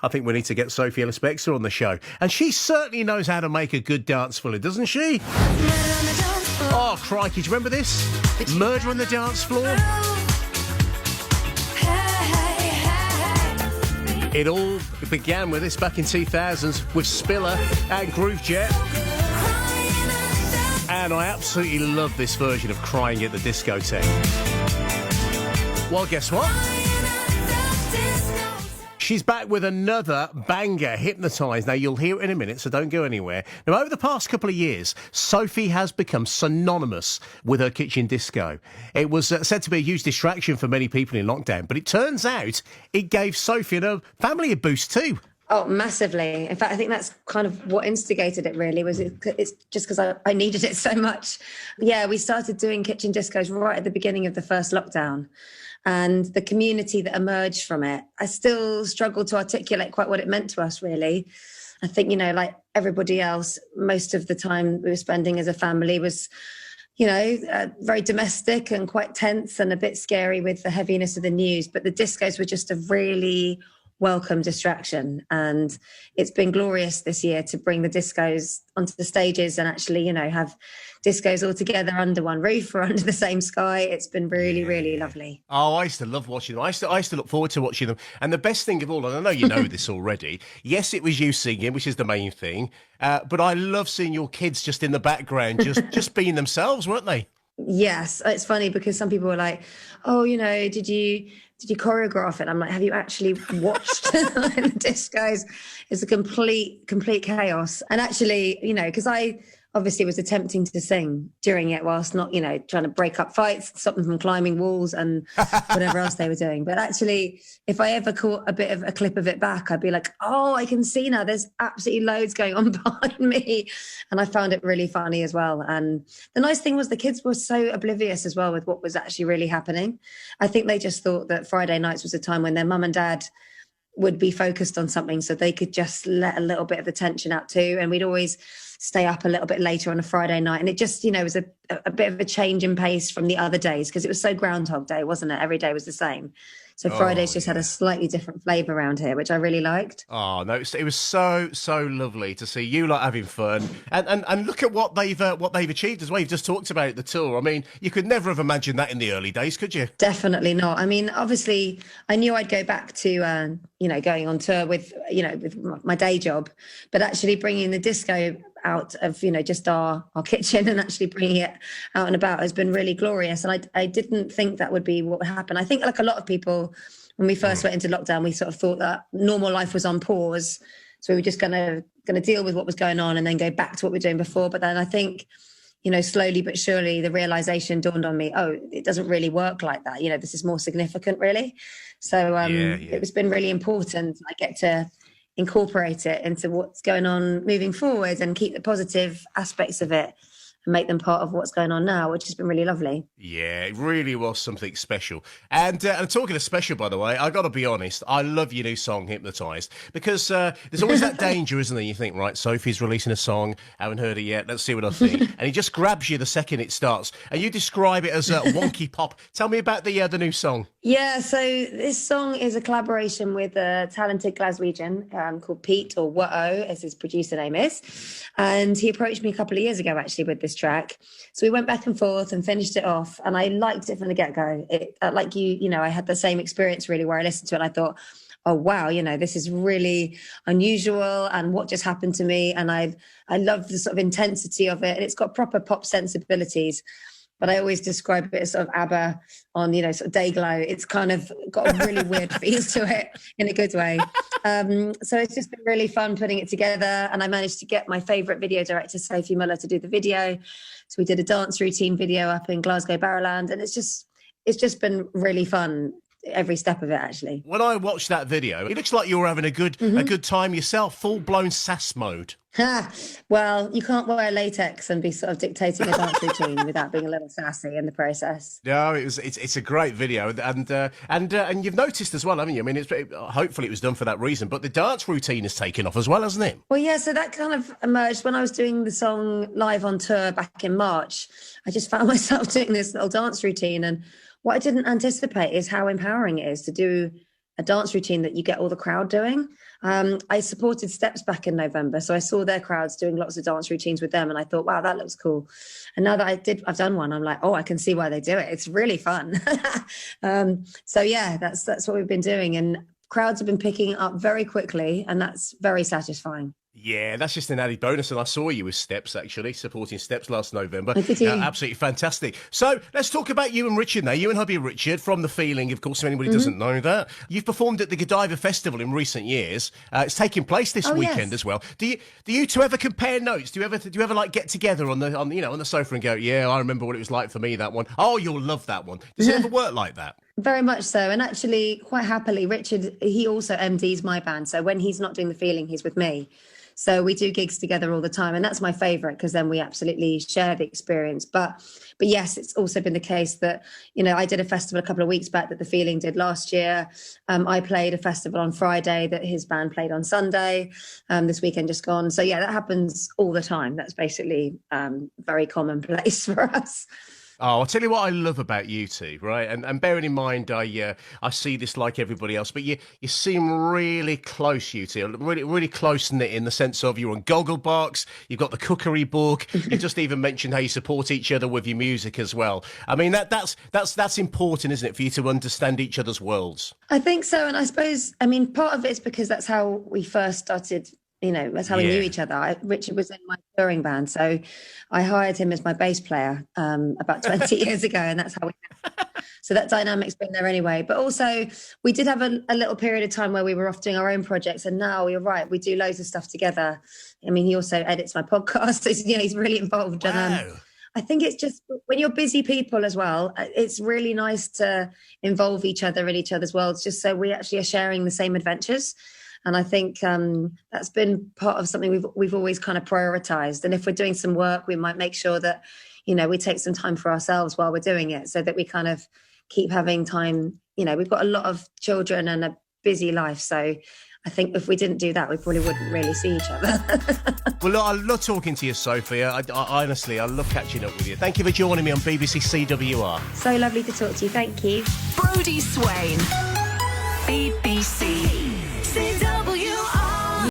I think we need to get Sophie Ellis-Bextor on the show. And she certainly knows how to make a good dance floor, doesn't she? Oh, crikey, do you remember this? Murder on the Dance Floor? It all began with this back in 2000s with Spiller and Groove Jet. And I absolutely love this version of Crying at the Discotheque. Well, guess what? She's back with another banger, Hypnotised. Now, you'll hear it in a minute, so don't go anywhere. Now, over the past couple of years, Sophie has become synonymous with her kitchen disco. It was said to be a huge distraction for many people in lockdown, but it turns out it gave Sophie and her family a boost too. Oh, massively. In fact, I think that's kind of what instigated it, really, it's just because I needed it so much. Yeah, we started doing kitchen discos right at the beginning of the first lockdown. And the community that emerged from it, I still struggle to articulate quite what it meant to us, really. I think, like everybody else, most of the time we were spending as a family was, very domestic and quite tense and a bit scary with the heaviness of the news. But the discos were just a really welcome distraction. And it's been glorious this year to bring the discos onto the stages and actually, have discos all together under one roof or under the same sky. It's been really, really lovely. Oh, I used to love watching them. I used to look forward to watching them. And the best thing of all, and I know you know this already, yes, it was you singing, which is the main thing, but I love seeing your kids just in the background, just being themselves, weren't they? Yes, it's funny because some people were like, oh, did you choreograph it? I'm like, have you actually watched the discos? It's a complete chaos. And actually, because I obviously was attempting to sing during it whilst not, trying to break up fights, stop them from climbing walls and whatever else they were doing. But actually, if I ever caught a bit of a clip of it back, I'd be like, oh, I can see now there's absolutely loads going on behind me. And I found it really funny as well. And the nice thing was the kids were so oblivious as well with what was actually really happening. I think they just thought that Friday nights was a time when their mum and dad would be focused on something so they could just let a little bit of the tension out too. And we'd always stay up a little bit later on a Friday night. And it just, was a bit of a change in pace from the other days because it was so Groundhog Day, wasn't it? Every day was the same. So Fridays just had a slightly different flavour around here, which I really liked. Oh, no, it was so lovely to see you lot having fun. And look at what they've achieved as well. You've just talked about the tour. I mean, you could never have imagined that in the early days, could you? Definitely not. I mean, obviously, I knew I'd go back to, going on tour with my day job, but actually bringing the disco out of, just our kitchen and actually bringing it out and about has been really glorious. And I didn't think that would be what would happen. I think like a lot of people, when we first went into lockdown, we sort of thought that normal life was on pause. So we were just going to deal with what was going on and then go back to what we were doing before. But then I think, slowly but surely the realization dawned on me, oh, it doesn't really work like that. This is more significant, really. So it's been really important. I get to incorporate it into what's going on moving forward and keep the positive aspects of it and make them part of what's going on now, which has been really lovely. Yeah, it really was something special. And talking of special, by the way, I got to be honest, I love your new song, Hypnotised, because there's always that danger, isn't there? You think, right, Sophie's releasing a song, haven't heard it yet, let's see what I think. And he just grabs you the second it starts. And you describe it as a wonky pop. Tell me about the new song. Yeah, so this song is a collaboration with a talented Glaswegian called Pete, or Watto, as his producer name is. And he approached me a couple of years ago, actually, with this track. So we went back and forth and finished it off. And I liked it from the get-go. Like I had the same experience, really, where I listened to it and I thought, oh, wow, this is really unusual. And what just happened to me? And I love the sort of intensity of it. And it's got proper pop sensibilities. But I always describe it as sort of ABBA on, sort of Dayglow. It's kind of got a really weird feel to it in a good way. So it's just been really fun putting it together. And I managed to get my favourite video director, Sophie Muller, to do the video. So we did a dance routine video up in Glasgow Barrowland. And it's just been really fun, every step of it, actually. When I watched that video, it looks like you were having a good time yourself, full-blown sass mode. Well, you can't wear latex and be sort of dictating a dance routine without being a little sassy in the process. No, it's a great video, and you've noticed as well, haven't you? I mean, hopefully it was done for that reason, but the dance routine has taken off as well, hasn't it? Well, yeah. So that kind of emerged when I was doing the song live on tour back in March. I just found myself doing this little dance routine, and what I didn't anticipate is how empowering it is to do a dance routine that you get all the crowd doing. I supported Steps back in November, so I saw their crowds doing lots of dance routines with them, and I thought, wow, that looks cool. And now that I've done one, I'm like, oh, I can see why they do it. It's really fun. So yeah, that's what we've been doing, and crowds have been picking it up very quickly, and that's very satisfying. Yeah, that's just an added bonus. And I saw you with Steps, actually, supporting Steps last November. Did you? Absolutely fantastic. So let's talk about you and Richard now. You and hubby Richard, from The Feeling, of course, if anybody doesn't know that. You've performed at the Godiva Festival in recent years. It's taking place this weekend as well. Do you two ever compare notes? Do you ever like get together on the sofa and go, yeah, I remember what it was like for me, that one. Oh, you'll love that one. Does it ever work like that? Very much so. And actually, quite happily, Richard, he also MDs my band. So when he's not doing The Feeling, he's with me. So we do gigs together all the time. And that's my favourite, because then we absolutely share the experience. But yes, it's also been the case that, I did a festival a couple of weeks back that The Feeling did last year. I played a festival on Friday that his band played on Sunday, this weekend just gone. So yeah, that happens all the time. That's basically very commonplace for us. Oh, I'll tell you what I love about you two, right? And bearing in mind, I see this like everybody else, but you seem really close, you two, really close-knit in the sense of you're on Gogglebox, you've got the cookery book, you just even mentioned how you support each other with your music as well. I mean, that's important, isn't it, for you to understand each other's worlds? I think so, and I suppose, part of it is because that's how we first started. That's how we knew each other. Richard was in my touring band, so I hired him as my bass player about 20 years ago, and that's how we met. So that dynamic's been there anyway. But also, we did have a little period of time where we were off doing our own projects, and now you're right, we do loads of stuff together. He also edits my podcast. So, he's really involved. Wow. And I think it's just when you're busy people as well, it's really nice to involve each other in each other's worlds, just so we actually are sharing the same adventures. And I think that's been part of something we've always kind of prioritized. And if we're doing some work, we might make sure that, we take some time for ourselves while we're doing it, so that we kind of keep having time. We've got a lot of children and a busy life. So I think if we didn't do that, we probably wouldn't really see each other. Well, look, I love talking to you, Sophie. I honestly love catching up with you. Thank you for joining me on BBC CWR. So lovely to talk to you. Thank you. Brodie Swain, BBC CWR.